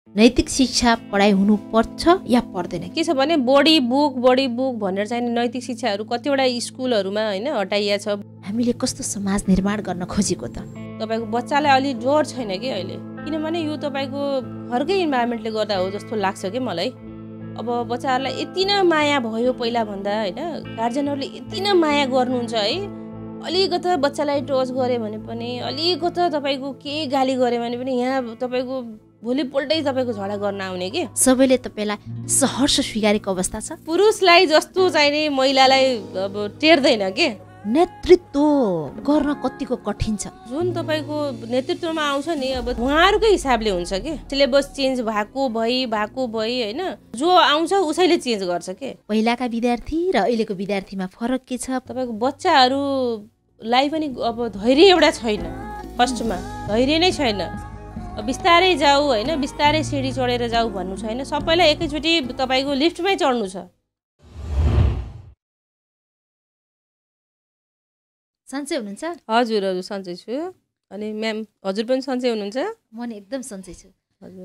नैतिक शिक्षा पढाइ हुनुपर्छ या पर्दैन? के छ भने बढी बुक भनेर चाहिँ नैतिक शिक्षाहरू कतिवटा स्कुलहरूमा होइन हटाइया छ। हामीले कस्तो समाज निर्माण गर्न खोजेको त? तपाईँको बच्चालाई अलि डर छैन कि अहिले, किनभने यो तपाईँको घरकै इन्भाइरोमेन्टले गर्दा हो जस्तो लाग्छ कि मलाई। अब बच्चाहरूलाई यति नै माया भयो पहिला भन्दा होइन, गार्जेनहरूले यति नै माया गर्नुहुन्छ है। अलिकता बच्चालाई टच गऱ्यो भने पनि, अलिकता तपाईँको केही गाली गऱ्यो भने पनि यहाँ तपाईँको भोलिपल्टै तपाईँको झगडा गर्न आउने के। सबैले तपाईँलाई सहर्ष स्वीकारेको अवस्था छ? पुरुषलाई जस्तो चाहिने महिलालाई अब टेर्दैन के। नेतृत्व गर्न कतिको कठिन छ? जुन तपाईँको नेतृत्वमा आउँछ नि, अब उहाँहरूकै हिसाबले हुन्छ कि। सिलेबस चेन्ज भएको भई होइन, जो आउँछ उसैले चेन्ज गर्छ के। पहिलाका विद्यार्थी र अहिलेको विद्यार्थीमा फरक के छ? तपाईँको बच्चाहरूलाई पनि अब धैर्य एउटा छैन, फर्स्टमा धैर्य नै छैन। बिस्तारै जाऊ होइन, बिस्तारै सिँढी चढेर जाऊ भन्नु छैन, सबैलाई एकैचोटि तपाईँको लिफ्टमै चढ्नु छ। सन्चै हुनुहुन्छ? हजुर सन्चै छु। अनि म्याम हजुर पनि सन्चै हुनुहुन्छ? म नि एकदम सन्चै छु।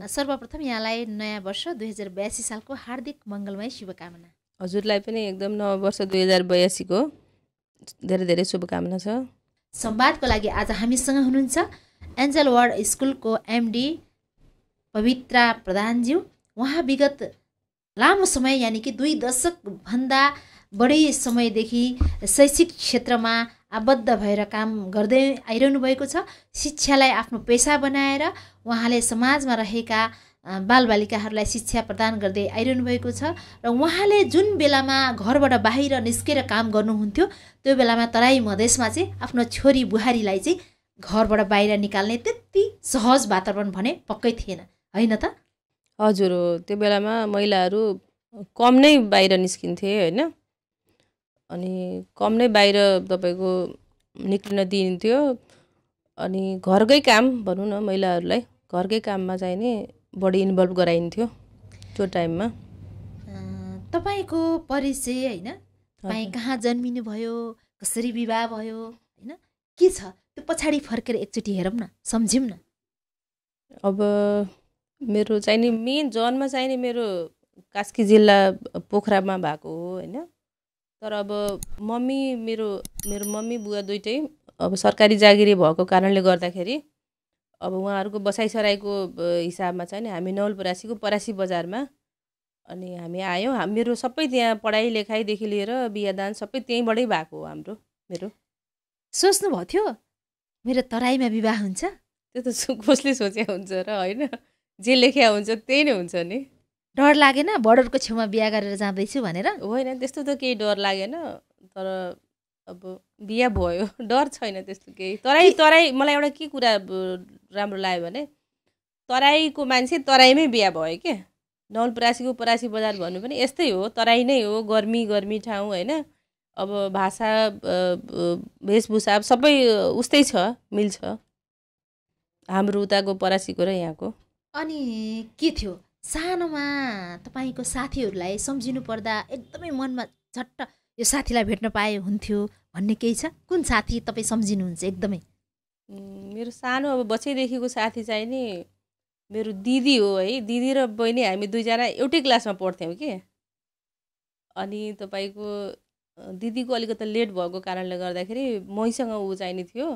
सर्वप्रथम यहाँलाई नयाँ वर्ष 2082 सालको हार्दिक मङ्गलमय शुभकामना। हजुरलाई पनि एकदम नव वर्ष 2082 को धेरै धेरै शुभकामना छ। संवादको लागि आज हामीसँग हुनुहुन्छ एन्जल वर्ड स्कुलको एमडी पवित्रा प्रधानज्यू। उहाँ विगत लामो समय यानि कि 2 दशक भन्दा बढी समयदेखि शैक्षिक क्षेत्रमा आबद्ध भएर काम गर्दै आइरहनु भएको छ। शिक्षालाई आफ्नो पेसा बनाएर उहाँले समाजमा रहेका बालबालिकाहरूलाई शिक्षा प्रदान गर्दै आइरहनु भएको छ। र उहाँले जुन बेलामा घरबाट बाहिर निस्केर काम गर्नुहुन्थ्यो, त्यो बेलामा तराई मधेसमा चाहिँ आफ्नो छोरी बुहारीलाई चाहिँ घरबाट बाहिर निकाल्ने त्यति सहज वातावरण भने पक्कै थिएन, होइन त? हजुर हो, त्यो बेलामा महिलाहरू कम नै बाहिर निस्किन्थे होइन, अनि कम नै बाहिर तपाईँको निक्लिन दिइन्थ्यो। अनि घरकै काम भनौँ न, महिलाहरूलाई घरकै काममा चाहिँ नि बढी इन्भल्भ गराइन्थ्यो त्यो टाइममा। तपाईँको परिचय होइन, तपाईँ कहाँ जन्मिनु भयो, कसरी विवाह भयो होइन, के छ त्यो पछाडि फर्केर एकचोटि हेरौँ न, सम्झौँ न। अब मेरो चाहिँ नि मेन जन्म चाहिँ नि मेरो कास्की जिल्ला पोखरामा भएको हो होइन। तर अब मेरो मम्मी बुवा दुइटै अब सरकारी जागिरी भएको कारणले गर्दाखेरि अब उहाँहरूको बसाइसराईको हिसाबमा चाहिँ नि हामी नवलपरासीको परासी बजारमा अनि हामी आयौँ। मेरो सबै त्यहाँ पढाइ लेखाइदेखि लिएर बिहादान सबै त्यहीँबाटै भएको हो हाम्रो। मेरो सोच्नु भएको थियो मेरो तराईमा विवाह हुन्छ? त्यो त कसले सोचेको हुन्छ र होइन, जे लेख्या हुन्छ त्यही नै हुन्छ नि। डर लागेन बर्डरको छेउमा बिहा गरेर जाँदैछु भनेर? होइन, त्यस्तो त केही डर लागेन। तर अब बिहा भयो, डर छैन त्यस्तो केही। तराई मलाई एउटा के कुरा राम्रो लाग्यो भने तराईको मान्छे तराईमै बिहा भयो के। नवलपरासीको परासी बजार भन्नु पनि यस्तै हो, तराई नै हो, गर्मी ठाउँ होइन। अब भाषा वेशभूषा सबै उस्तै छ, मिल्छ हाम्रो उताको परासीको र यहाँको। अनि के थियो सानोमा तपाईँको साथीहरूलाई सम्झिनु पर्दा एकदमै मनमा झट्ट यो साथीलाई भेट्न पाए हुन्थ्यो भन्ने केही छ? कुन साथी तपाईँ सम्झिनुहुन्छ एकदमै? मेरो सानो अब बच्चैदेखिको साथी चाहिँ नि मेरो दिदी हो है। दिदी र बहिनी हामी दुईजना एउटै क्लासमा पढ्थ्यौँ कि। अनि तपाईँको दिदीको अलिकति लेट भएको कारणले गर्दाखेरि मैसँग ऊ चाहिने थियो।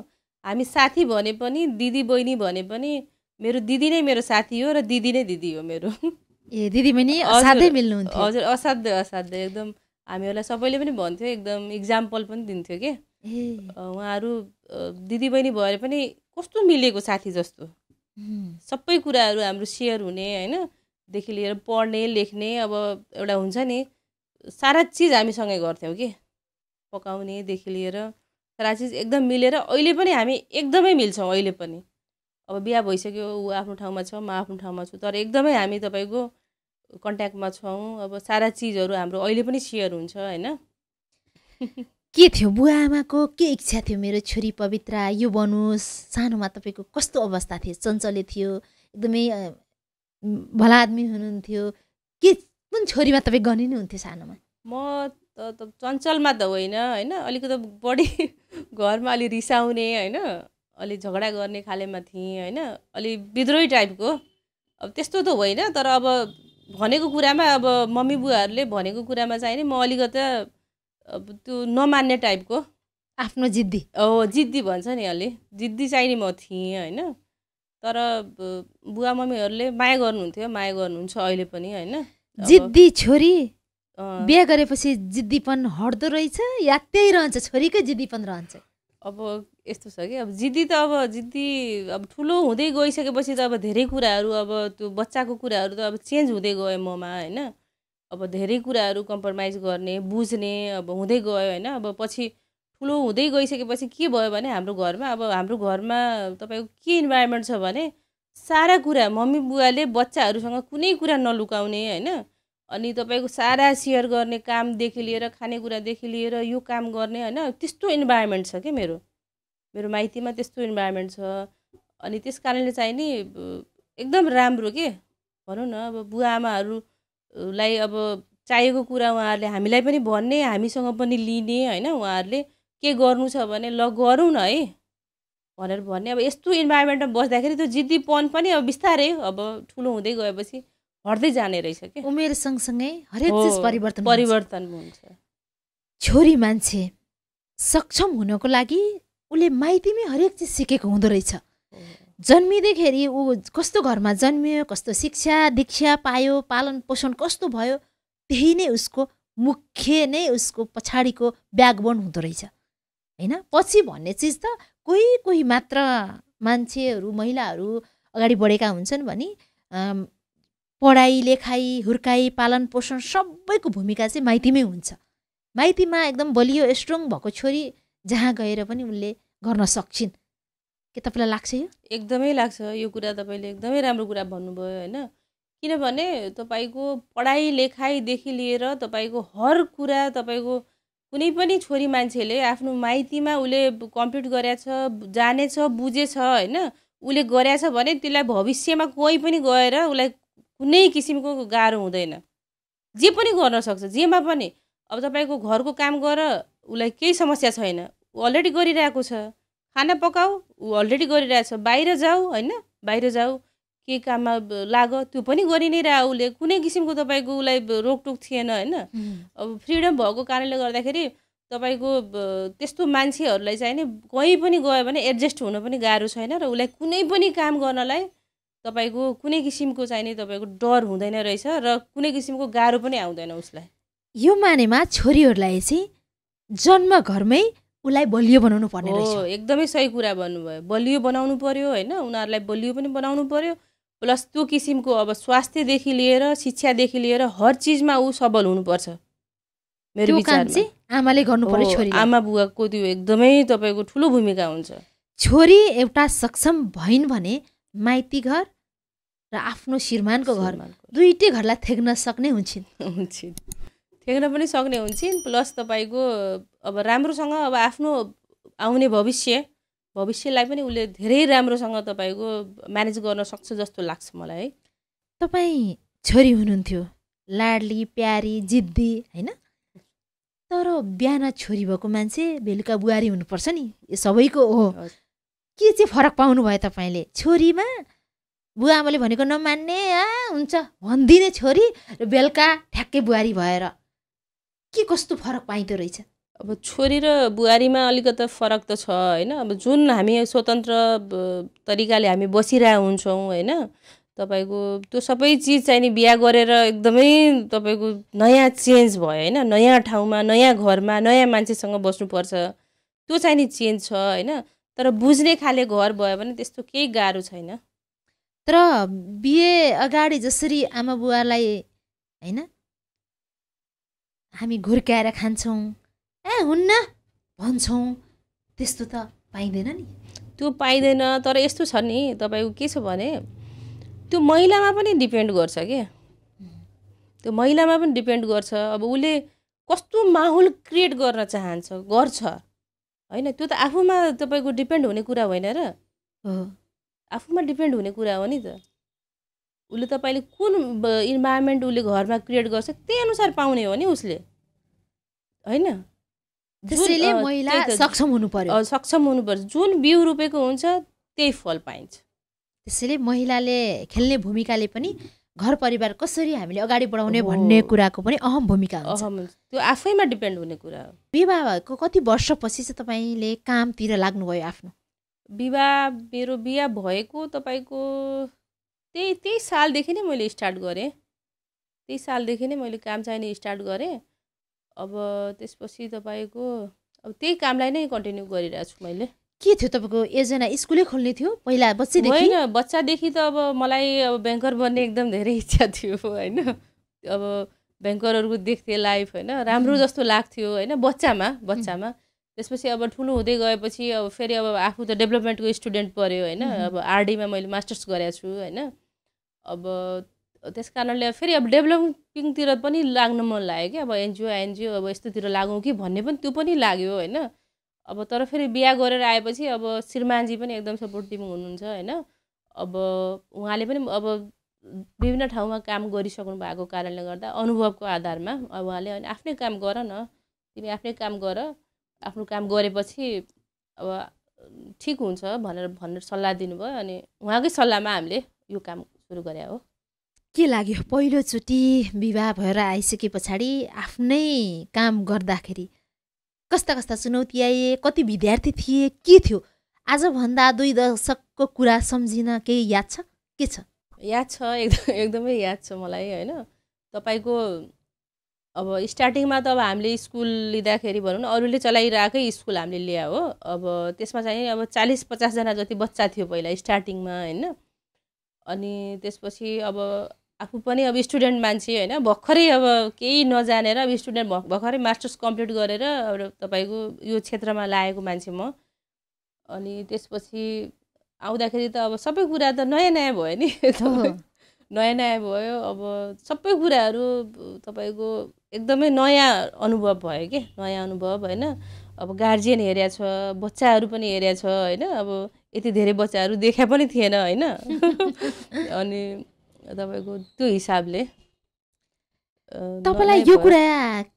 हामी साथी भने पनि दिदी बहिनी भने पनि मेरो दिदी नै मेरो साथी हो र दिदी नै दिदी हो मेरो। ए दिदी बहिनी असाध्यै मिल्नुहुन्थ्यो? हजुर, असाध्यै एकदम। हामीहरूलाई सबैले पनि भन्थ्यो, एकदम इक्जाम्पल पनि दिन्थ्यो कि उहाँहरू दिदी बहिनी भएर पनि कस्तो मिलेको साथी जस्तो। सबै कुराहरू हाम्रो सेयर हुने होइन, देखि लिएर पढ्ने लेख्ने, अब एउटा हुन्छ नि सारा चिज हामीसँगै गर्थ्यौँ कि। पकाउनेदेखि लिएर सारा चिज एकदम मिलेर अहिले पनि हामी एकदमै मिल्छौँ। अहिले पनि अब बिहा भइसक्यो, ऊ आफ्नो ठाउँमा छ, म आफ्नो ठाउँमा छु, तर एकदमै हामी तपाईँको कन्ट्याक्टमा छौँ। अब सारा चिजहरू हाम्रो अहिले पनि सेयर हुन्छ होइन। के थियो बुवा आमाको के इच्छा थियो मेरो छोरी पवित्रा यो बनोस्? सानोमा तपाईँको कस्तो अवस्था थियो? चञ्चले थियो, एकदमै भला आदमी हुनुहुन्थ्यो के? कुन छोरीमा तपाईँ गनिनुहुन्थ्यो सानोमा? म त चञ्चलमा त होइन, अलिकति बढी घरमा अलि रिसाउने होइन, अलि झगडा गर्ने खालेमा थिएँ होइन, अलि विद्रोही टाइपको। अब त्यस्तो त होइन, तर अब भनेको कुरामा अब मम्मी बुवाहरूले भनेको कुरामा चाहिँ नि म अलिकता अब त्यो नमान्ने टाइपको आफ्नो जिद्दी जिद्दी भन्छ नि, अलि जिद्दी चाहिँ नि म थिएँ होइन। तर बुवा मम्मीहरूले माया गर्नुहुन्थ्यो, माया गर्नुहुन्छ अहिले पनि होइन। जिद्दी छोरी बिहे गरेपछि जिद्दीपन हट्दो रहेछ या त्यही रहन्छ, छोरीकै जिद्दीपन रहन्छ? अब यस्तो छ कि अब जिद्दी त अब जिद्दी अब ठुलो हुँदै गइसकेपछि त अब धेरै कुराहरू अब त्यो बच्चाको कुराहरू त अब चेन्ज हुँदै गयो ममा होइन। अब धेरै कुराहरू कम्प्रोमाइज गर्ने बुझ्ने अब हुँदै गयो होइन। अब पछि ठुलो हुँदै गइसकेपछि के भयो भने हाम्रो घरमा तपाईँको के इन्भाइरोमेन्ट छ भने सारा कुरा मम्मी बुवाले बच्चाहरूसँग कुनै कुरा नलुकाउने होइन। अनि तपाईँको सारा सेयर गर्ने, कामदेखि लिएर खानेकुरादेखि लिएर यो काम गर्ने होइन, त्यस्तो इन्भाइरोमेन्ट छ कि मेरो माइतीमा त्यस्तो इन्भाइरोमेन्ट छ। अनि त्यस कारणले चाहिँ नि एकदम राम्रो के भनौँ न, अब बुवा आमाहरूलाई अब चाहिएको कुरा उहाँहरूले हामीलाई पनि भन्ने, हामीसँग पनि लिने होइन। उहाँहरूले के गर्नु छ भने ल गरौँ न है भनेर भन्ने। अब यस्तो इन्भाइरोमेन्टमा बस्दाखेरि त्यो जिद्दीपन पनि अब बिस्तारै अब ठुलो हुँदै गएपछि हट्दै जाने रहेछ कि। उमेर सँगसँगै हरेक चिज परिवर्तन हुन्छ। छोरी मान्छे सक्षम हुनको लागि उसले माइतीमै हरेक चिज सिकेको हुँदो रहेछ। जन्मिँदैखेरि ऊ कस्तो घरमा जन्मियो, कस्तो शिक्षा दीक्षा पायो, पालन पोषण कस्तो भयो, त्यही नै उसको मुख्य नै उसको पछाडिको ब्याकबोन हुँदो रहेछ होइन। पछि भन्ने चिज त कोही मात्र मान्छेहरू महिलाहरू अगाडि बढेका हुन्छन् भने पढाइ लेखाइ हुर्काइ पालन पोषण सबैको भूमिका चाहिँ माइतीमै हुन्छ। माइतीमा एकदम बलियो स्ट्रङ भएको छोरी जहाँ गएर पनि उनले गर्न सक्छिन्। के तपाईँलाई लाग्छ यो? एकदमै लाग्छ यो कुरा, तपाईँले एकदमै राम्रो कुरा भन्नुभयो होइन। किनभने तपाईँको पढाइ लेखाइदेखि लिएर तपाईँको हर कुरा तपाईँको कुनै पनि छोरी मान्छेले आफ्नो माइतीमा उसले कम्प्लिट गरेछ, जानेछ, बुझेछ होइन, उसले गरेछ भने त्यसलाई भविष्यमा कोही पनि गएर उसलाई कुनै किसिमको गाह्रो हुँदैन। जे पनि गर्न सक्छ, जेमा पनि। अब तपाईँको घरको काम गर, उसलाई केही समस्या छैन, ऊ अलरेडी गरिरहेको छ। खाना पकाऊ, ऊ अलरेडी गरिरहेछ। बाहिर जाऊ होइन, बाहिर जाऊ, के काममा लाग, त्यो पनि गरि नै रह। उसले कुनै किसिमको तपाईँको उसलाई रोकटोक थिएन होइन। अब फ्रिडम भएको कारणले गर्दाखेरि तपाईँको त्यस्तो मान्छेहरूलाई चाहिँ नि कहीँ पनि गयो भने एडजस्ट हुन पनि गाह्रो छैन र उसलाई कुनै पनि काम गर्नलाई तपाईँको कुनै किसिमको चाहिँ नि तपाईँको डर हुँदैन रहेछ र कुनै किसिमको गाह्रो पनि आउँदैन उसलाई। यो मानेमा छोरीहरूलाई चाहिँ जन्म घरमै उसलाई बलियो बनाउनु पर्ने रहेछ। एकदमै सही कुरा भन्नुभयो, बलियो बनाउनु पर्यो होइन। उनीहरूलाई बलियो पनि बनाउनु पर्यो, प्लस त्यो किसिमको अब स्वास्थ्यदेखि लिएर शिक्षादेखि लिएर हर चिजमा ऊ सबल हुनुपर्छ मेरो विचारमा। आमाले गर्नु पर्यो छोरी, आमा बुवाको त्यो एकदमै तपाईँको ठुलो भूमिका हुन्छ। छोरी एउटा सक्षम भइन् भने माइती घर र आफ्नो श्रीमानको घर दुईटै घरलाई थेग्न सक्ने हुन्छन्, थेग्न पनि सक्ने हुन्छन्। प्लस तपाईँको अब राम्रोसँग अब आफ्नो आउने भविष्यलाई पनि उसले धेरै राम्रोसँग तपाईँको म्यानेज गर्न सक्छ जस्तो लाग्छ मलाई है। तपाईँ छोरी हुनुहुन्थ्यो, लाडली प्यारी जिद्दी होइन, तर बिहान छोरी भएको मान्छे बेलुका बुहारी हुनुपर्छ नि, यो सबैको हो। के चाहिँ फरक पाउनु भयो तपाईँले? छोरीमा बुवा आमाले भनेको नमान्ने हुन्छ भनिदिने छोरी र बेलुका ठ्याक्कै बुहारी भएर के कस्तो फरक पाइँदो रहेछ? अब छोरी र बुहारीमा अलिकति फरक त छ होइन। अब जुन हामी स्वतन्त्र तरिकाले हामी बसिरहेको हुन्छौँ होइन, तपाईँको त्यो सबै चिज चाहिँ नि बिहा गरेर एकदमै तपाईँको नयाँ चेन्ज भयो होइन। नयाँ ठाउँमा, नयाँ घरमा, नयाँ मान्छेसँग बस्नुपर्छ, त्यो चाहिँ नि चेन्ज छ होइन। तर बुझ्ने खाले घर भयो भने त्यस्तो केही गाह्रो छैन। तर बिहे अगाडि जसरी आमा बुवालाई होइन हामी घुर्क्याएर खान्छौँ, हुन्न भन्छौँ, त्यस्तो त पाइँदैन नि। त्यो पाइँदैन। तर यस्तो छ नि तपाईँको के छ भने त्यो महिलामा पनि डिपेन्ड गर्छ के, त्यो महिलामा पनि डिपेन्ड गर्छ। अब उसले कस्तो माहौल क्रिएट गर्न चाहन्छ, गर्छ होइन। त्यो त आफूमा तपाईँको डिपेन्ड हुने कुरा होइन र, आफूमा डिपेन्ड हुने कुरा हो नि त। उसले तपाईँले कुन इन्भाइरोमेन्ट उसले घरमा क्रिएट गर्छ त्यही अनुसार पाउने हो नि उसले होइन। त्यसैले महिला सक्षम हुनु पर्यो, सक्षम हुनुपर्छ। जुन बिउ रोपेको हुन्छ त्यही फल पाइन्छ। त्यसैले महिलाले खेल्ने भूमिकाले पनि घर परिवार कसरी हामीले अगाडि बढाउने भन्ने कुराको पनि अहम भूमिका हुन्छ। त्यो आफैमा डिपेन्ड हुने कुरा हो। विवाह भएको कति वर्षपछि चाहिँ तपाईँले कामतिर लाग्नुभयो आफ्नो? मेरो बिहा भएको तपाईँको त्यही सालदेखि नै मैले स्टार्ट गरेँ। त्यही सालदेखि नै मैले काम चाहिने स्टार्ट गरेँ। अब त्यसपछि तपाईँको अब त्यही कामलाई नै कन्टिन्यू गरिरहेको छु मैले। के थियो तपाईँको योजना? स्कुलै खोल्ने थियो पहिला बच्चादेखि? होइन, बच्चादेखि त अब मलाई अब ब्याङ्कर बन्ने एकदम धेरै इच्छा थियो होइन। अब ब्याङ्करहरूको देख्थेँ लाइफ होइन, राम्रो जस्तो लाग्थ्यो होइन बच्चामा। त्यसपछि अब ठुलो हुँदै गएपछि अब फेरि अब आफू त डेभलपमेन्टको स्टुडेन्ट पऱ्यो होइन। अब आरडीमा मैले मास्टर्स गरेको छु होइन। अब त्यस कारणले फेरि अब डेभलपिङतिर पनि लाग्न मन लाग्यो कि, अब एनजिओ अब यस्तोतिर लागौँ कि भन्ने पनि त्यो पनि लाग्यो होइन। अब तर फेरि बिहा गरेर आएपछि अब श्रीमानजी पनि एकदम सपोर्टिभ हुनुहुन्छ होइन। अब उहाँले पनि अब विभिन्न ठाउँमा काम गरिसक्नु भएको कारणले गर्दा अनुभवको आधारमा अब उहाँले आफ्नै काम गर न, तिमी आफ्नै काम गर, आफ्नो काम गरेपछि अब ठिक हुन्छ भनेर सल्लाह दिनुभयो। अनि उहाँकै सल्लाहमा हामीले यो काम सुरु गरे हो। के लाग्यो पहिलोचोटि विवाह भएर आइसके पछाडि आफ्नै काम गर्दाखेरि कस्ता कस्ता चुनौती आए? कति विद्यार्थी थिए? के थियो? आजभन्दा 2 दशकको कुरा सम्झिन केही याद छ? के छ? याद छ, एकदमै याद छ मलाई होइन। तपाईँको अब स्टार्टिङमा त अब हामीले स्कुल लिँदाखेरि भनौँ न अरूले चलाइरहेकै स्कुल हामीले ल्यायो हो। अब त्यसमा चाहिँ अब 40-50 जना जति बच्चा थियो पहिला स्टार्टिङमा होइन। अनि त्यसपछि अब आफू पनि अब स्टुडेन्ट मान्छे होइन, भर्खरै अब केही नजानेर अब स्टुडेन्ट भर्खरै मास्टर्स कम्प्लिट गरेर अब तपाईँको यो क्षेत्रमा लागेको मान्छे म। अनि त्यसपछि आउँदाखेरि त अब सबै कुरा त नयाँ भयो नि नयाँ भयो। अब सबै कुराहरू तपाईँको एकदमै नयाँ अनुभव भयो कि, नयाँ अनुभव होइन। अब गार्जियन हेरेको छ, बच्चाहरू पनि हेरेको छ होइन। अब यति धेरै बच्चाहरू देखा पनि थिएन होइन। अनि तपाईँको त्यो हिसाबले तपाईँलाई यो कुरा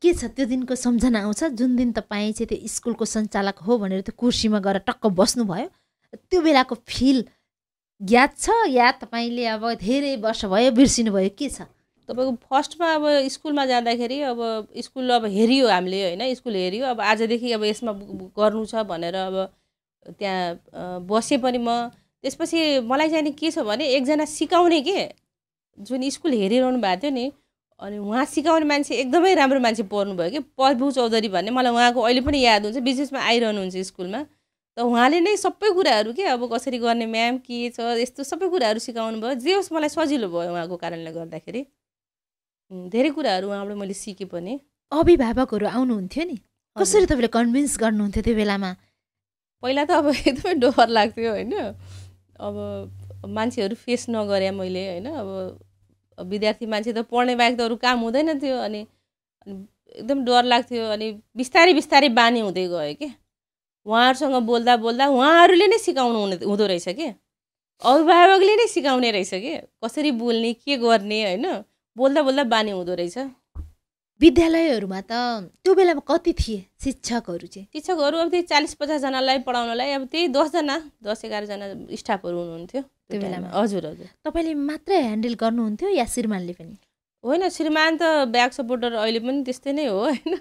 के छ? त्यो दिनको सम्झना आउँछ जुन दिन तपाईँ चाहिँ त्यो स्कुलको सञ्चालक हो भनेर त्यो कुर्सीमा गएर टक्क बस्नुभयो? त्यो बेलाको फिल याद छ या तपाईँले अब धेरै वर्ष भयो बिर्सिनुभयो? के छ तपाईँको? फर्स्टमा अब स्कुलमा जाँदाखेरि अब स्कुल अब हेरियो हामीले होइन, स्कुल हेरियो अब आजदेखि अब यसमा गर्नु छ भनेर अब त्यहाँ बसेँ पनि म। त्यसपछि मलाई चाहिँ नि के छ भने एकजना सिकाउने के जुन स्कुल हेरिरहनु भएको थियो नि, अनि उहाँ सिकाउने मान्छे एकदमै राम्रो मान्छे पर्नुभयो कि, प्रभु चौधरी भन्ने। मलाई उहाँको अहिले पनि याद हुन्छ, बिचमा आइरहनुहुन्छ स्कुलमा। त उहाँले नै सबै कुराहरू के अब कसरी गर्ने म्याम के छ यस्तो सबै कुराहरू सिकाउनु भयो। जे होस् मलाई सजिलो भयो उहाँको कारणले गर्दाखेरि। धेरै कुराहरू उहाँबाट मैले सिकेँ पनि। अभिभावकहरू आउनुहुन्थ्यो नि, कसरी तपाईँले कन्भिन्स गर्नुहुन्थ्यो त्यो बेलामा? पहिला त अब एकदमै डर लाग्थ्यो होइन। अब मान्छेहरू फेस नगरे मैले होइन। अब विद्यार्थी मान्छे त पढ्ने बाहेक त अरू काम हुँदैन थियो। अनि एकदम डर लाग्थ्यो। अनि बिस्तारै बानी हुँदै गयो कि, उहाँहरूसँग बोल्दा उहाँहरूले नै सिकाउनु हुँदो रहेछ कि, अभिभावकले नै सिकाउने रहेछ कि कसरी बोल्ने के गर्ने होइन। बोल्दा बानी हुँदो रहेछ। विद्यालयहरूमा त त्यो बेलामा कति थिए शिक्षकहरू चाहिँ? शिक्षकहरू अब त्यही 40-50 जनालाई पढाउनलाई अब त्यही 10-11 जना स्टाफहरू हुनुहुन्थ्यो त्यो बेलामा। हजुर। तपाईँले मात्रै ह्यान्डल गर्नुहुन्थ्यो या श्रीमानले पनि? होइन, श्रीमान त ब्याक सपोर्टर अहिले पनि त्यस्तै नै हो होइन।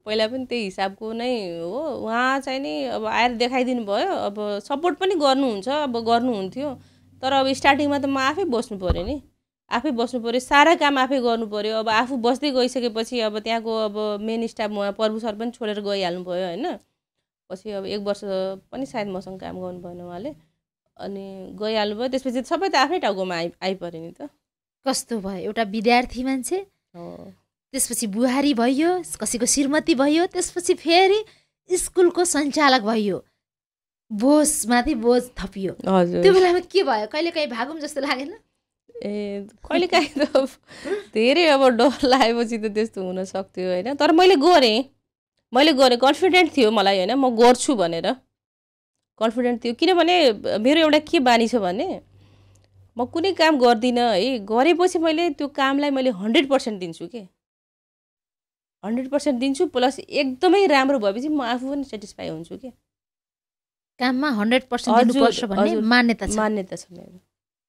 पहिला पनि त्यही हिसाबको नै हो। उहाँ चाहिँ नि अब आएर देखाइदिनु भयो। अब सपोर्ट पनि गर्नुहुन्छ, अब गर्नुहुन्थ्यो। तर अब स्टार्टिङमा त म आफै बस्नु पऱ्यो नि, आफै बस्नु पऱ्यो, सारा काम आफै गर्नु पऱ्यो। अब आफू बस्दै गइसकेपछि अब त्यहाँको अब मेन स्टाफ उहाँ प्रभु सर पनि छोडेर गइहाल्नु भयो होइन। पछि अब 1 वर्ष पनि सायद मसँग काम गर्नु भएन उहाँले, अनि गइहाल्नु भयो। त्यसपछि सबै त आफ्नै टाउकोमा आइपऱ्यो नि त। कस्तो भयो? एउटा विद्यार्थी मान्छे, त्यसपछि बुहारी भयो, कसैको श्रीमती भयो, त्यसपछि फेरि स्कुलको सञ्चालक भयो, बोझमाथि बोझ थपियो। त्यो बेलामा के भयो? कहिलेकाहीँ भागौँ जस्तो लागेन? कहिलेकाहीँ त धेरै अब डर लागेपछि त त्यस्तो हुन सक्थ्यो होइन। तर मैले गरेँ, कन्फिडेन्ट थियो मलाई होइन, म गर्छु भनेर कन्फिडेन्ट थियो। किनभने मेरो एउटा के बानी छ भने म कुनै काम गर्दिनँ है, गरेपछि मैले त्यो कामलाई मैले 100% दिन्छु के, 100% दिन्छु। प्लस एकदमै राम्रो भएपछि म आफू पनि सेटिस्फाई हुन्छु कि। काममा 100% दिनुपर्छ भन्ने मान्यता छ मेरो।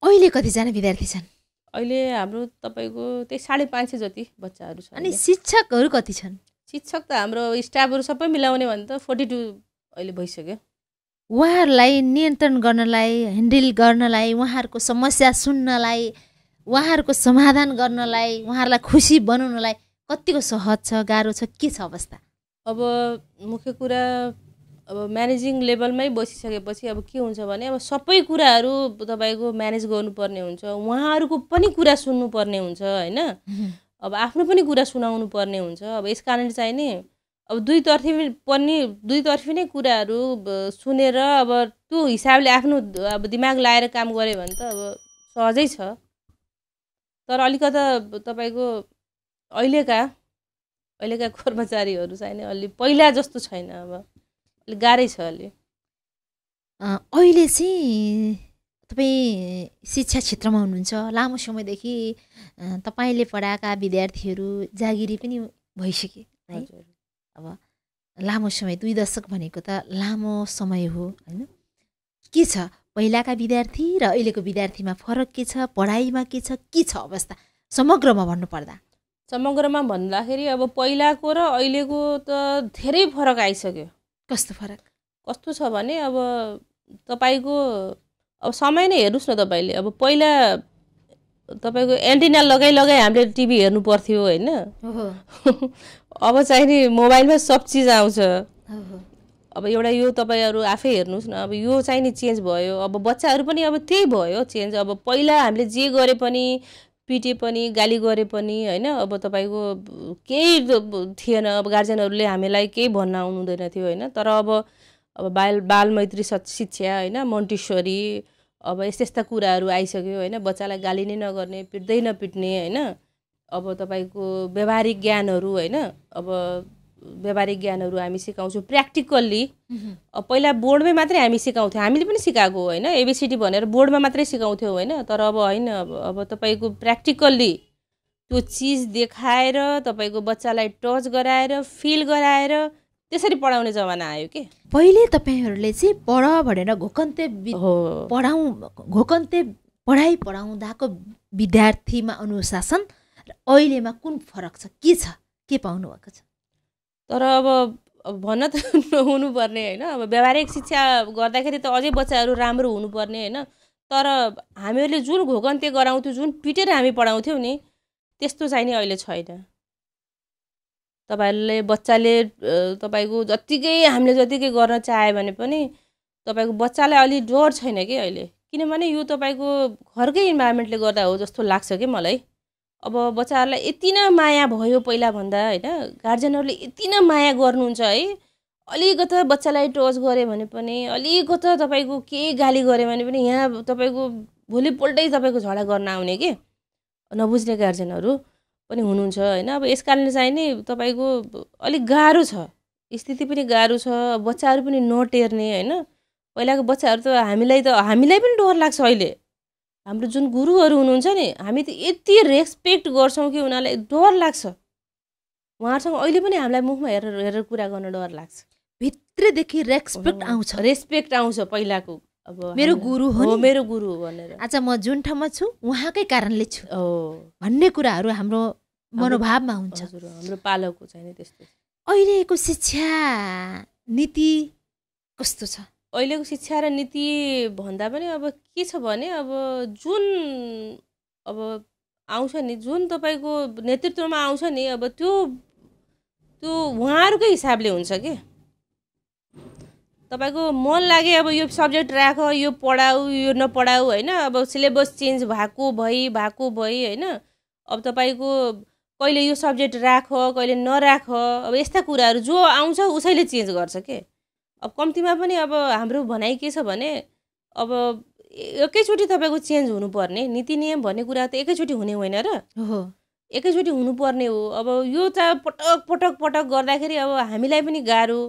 अहिले कतिजना विद्यार्थी छन्? अहिले हाम्रो तपाईँको त्यही 550 जति बच्चाहरू छन्। अनि शिक्षकहरू कति छन्? शिक्षक त हाम्रो स्टाफहरू सबै मिलाउने भने त 42 अहिले भइसक्यो। उहाँहरूलाई नियन्त्रण गर्नलाई, ह्यान्डल गर्नलाई, उहाँहरूको समस्या सुन्नलाई, उहाँहरूको समाधान गर्नलाई, उहाँहरूलाई खुसी बनाउनलाई कतिको सहज छ, गाह्रो छ, के छ अवस्था? अब मुख्य कुरा अब म्यानेजिङ लेभलमै बसिसकेपछि अब के हुन्छ भने अब सबै कुराहरू तपाईँको म्यानेज गर्नुपर्ने हुन्छ, उहाँहरूको पनि कुरा सुन्नुपर्ने हुन्छ होइन। अब आफ्नो पनि कुरा सुनाउनु पर्ने हुन्छ। अब यस कारण चाहिँ नि अब दुईतर्फी नै कुराहरू सुनेर अब त्यो हिसाबले आफ्नो अब दिमाग लाएर काम गऱ्यो भने त अब सहजै छ। तर अलिकता तपाईँको अहिलेका कर्मचारीहरू चाहिँ नि अलि पहिला जस्तो छैन, अब अलिक गाह्रै छ अलि। अहिले चाहिँ तपाईँ शिक्षा क्षेत्रमा हुनुहुन्छ, लामो समयदेखि तपाईँले पढाएका विद्यार्थीहरू जागिरी पनि भइसके है। अब लामो समय 2 दशक भनेको त लामो समय हो होइन। के छ पहिलाका विद्यार्थी र अहिलेको विद्यार्थीमा फरक के छ? पढाइमा के छ अवस्था समग्रमा भन्नुपर्दा? समग्रमा भन्दाखेरि अब पहिलाको र अहिलेको त धेरै फरक आइसक्यो। कस्तो फरक? कस्तो छ भने अब तपाईँको अब समय नै हेर्नुहोस् न तपाईँले। अब पहिला तपाईँको एन्टिना लगाइ हामीले टिभी हेर्नु पर्थ्यो होइन। अब चाहिँ नि मोबाइलमा सब चिज आउँछ। अब एउटा यो तपाईँहरू आफै हेर्नुहोस् न, अब यो चाहिँ नि चेन्ज भयो। अब बच्चाहरू पनि अब त्यही भयो चेन्ज। अब पहिला हामीले जे गरे पनि, पिटे पनि, गाली गरे पनि होइन, अब तपाईँको केही थिएन। अब गार्जेनहरूले हामीलाई केही भन्न आउनुहुँदैन थियो होइन। तर अब बाल मैत्री शिक्षा होइन, मोन्टेसरी, अब यस्ता कुराहरू आइसक्यो होइन। बच्चालाई गाली नै नगर्ने, पिट्दै नपिट्ने होइन। अब तपाईँको व्यावहारिक ज्ञानहरू होइन, अब व्यावहारिक ज्ञानहरू हामी सिकाउँछौँ प्र्याक्टिकल्ली। अब पहिला बोर्डमै मात्रै हामी सिकाउँथ्यौँ, हामीले पनि सिकाएको होइन, एबिसिडी भनेर बोर्डमा मात्रै सिकाउँथ्यौँ होइन। तर अब होइन, अब तपाईँको प्र्याक्टिकल्ली त्यो चिज देखाएर तपाईँको बच्चालाई टच गराएर, फिल गराएर त्यसरी पढाउने जमाना आयो के। पहिले तपाईँहरूले चाहिँ पढ भनेर घोकन्ते पढाइ पढाउँदाको विद्यार्थीमा अनुशासन र अहिलेमा कुन फरक छ? के पाउनु भएको छ? तर अब भन्न त नहुनुपर्ने होइन। अब व्यावहारिक शिक्षा गर्दाखेरि त अझै बच्चाहरू राम्रो हुनुपर्ने होइन। तर हामीहरूले जुन घोकन्ते गराउँथ्यौँ, जुन पिटेर हामी पढाउँथ्यौँ नि, त्यस्तो चाहिँ नि अहिले छैन। तपाईँहरूले बच्चाले तपाईँको हामीले जतिकै गर्न चाह्यो भने पनि तपाईँको बच्चालाई अलि डर छैन कि अहिले। किनभने यो तपाईँको घरकै इन्भाइरोमेन्टले गर्दा हो जस्तो लाग्छ कि मलाई। अब बच्चाहरूलाई यति नै माया भयो पहिला भन्दा होइन। गार्जेनहरूले यति नै माया गर्नुहुन्छ है। अलिकता बच्चालाई टच गऱ्यो भने पनि, अलिकता तपाईँको केही गाली गऱ्यो भने पनि यहाँ तपाईँको भोलिपल्टै तपाईँको झगडा गर्न आउने के नबुझ्ने गार्जेनहरू पनि हुनुहुन्छ होइन। अब यस कारणले चाहिँ नि तपाईँको अलिक गाह्रो छ, स्थिति पनि गाह्रो छ। बच्चाहरू पनि नटेर्ने होइन। पहिलाको बच्चाहरू त हामीलाई पनि डर लाग्छ अहिले। हाम्रो जुन गुरुहरू हुनुहुन्छ नि, हामी त यति रेस्पेक्ट गर्छौँ कि उनीहरूलाई डर लाग्छ। उहाँहरूसँग अहिले पनि हामीलाई मुखमा हेरेर कुरा गर्न डर लाग्छ। भित्रदेखि रेस्पेक्ट आउँछ पहिलाको। अब मेरो गुरु हो भनेर, आज म जुन ठाउँमा छु उहाँकै कारणले छु भन्ने कुराहरू हाम्रो मनोभावमा हुन्छ। हाम्रो पालकको चाहिँ त्यस्तो। अहिलेको शिक्षा नीति कस्तो छ? अहिलेको शिक्षा र नीति भन्दा पनि अब के छ भने अब जुन अब आउँछ नि, जुन तपाईँको नेतृत्वमा आउँछ नि, अब त्यो उहाँहरूकै हिसाबले हुन्छ कि। तपाईँको मन लागे अब यो सब्जेक्ट राख, यो पढाऊ, यो नपढाऊ होइन। अब सिलेबस चेन्ज भएको भई होइन। अब तपाईँको कहिले यो सब्जेक्ट राख, कहिले नराख, अब यस्ता कुराहरू जो आउँछ उसैले चेन्ज गर्छ के। अब कम्तीमा पनि अब हाम्रो भनाइ के छ भने अब एकैचोटि तपाईँको चेन्ज हुनुपर्ने नीति नियम भन्ने कुरा त एकैचोटि हुने होइन र। एकैचोटि हुनुपर्ने हो। अब यो चाहिँ पटक गर्दाखेरि अब हामीलाई पनि गाह्रो,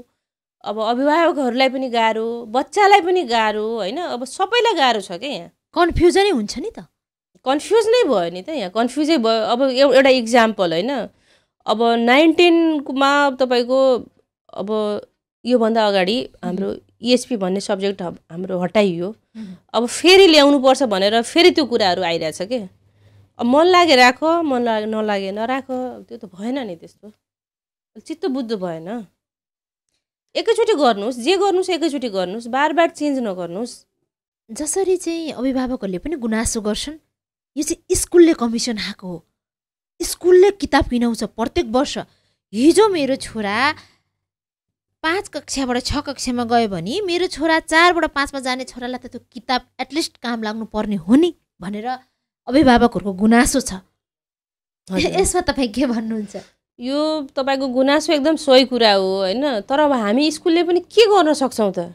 अब अभिभावकहरूलाई पनि गाह्रो, बच्चालाई पनि गाह्रो होइन। अब सबैलाई गाह्रो छ क्या। यहाँ कन्फ्युजनै हुन्छ नि त। कन्फ्युज नै भयो नि त, यहाँ कन्फ्युजै भयो। अब एउटा इक्जाम्पल होइन, अब 19 मा तपाईँको अब योभन्दा अगाडि हाम्रो ESP भन्ने सब्जेक्ट हाम्रो हटाइयो अब फेरि ल्याउनुपर्छ भनेर फेरि त्यो कुराहरू आइरहेछ के अब मन लागे राख मन नलागे नराख त्यो त भएन नि त्यस्तो चित्त बुझ्दो भएन एकैचोटि गर्नुहोस् जे गर्नुहोस् एकैचोटि गर्नुहोस् बार चेन्ज नगर्नुहोस् जसरी चाहिँ अभिभावकहरूले पनि गुनासो गर्छन् यो चाहिँ स्कुलले कमिसन हाको हो स्कुलले किताब किनाउँछ प्रत्येक वर्ष हिजो मेरो छोरा 5 कक्षाबाट 6 कक्षामा गयो भने मेरो छोरा 4 बाट 5 मा जाने छोरालाई त त्यो किताब एटलिस्ट काम लाग्नु पर्ने हो नि भनेर अभिभावकहरूको गुनासो छ यसमा तपाईँ के भन्नुहुन्छ यो तपाईको गुनासो एकदम सही कुरा हो हैन तर अब हामी स्कुलले पनि के गर्न सक्छौं त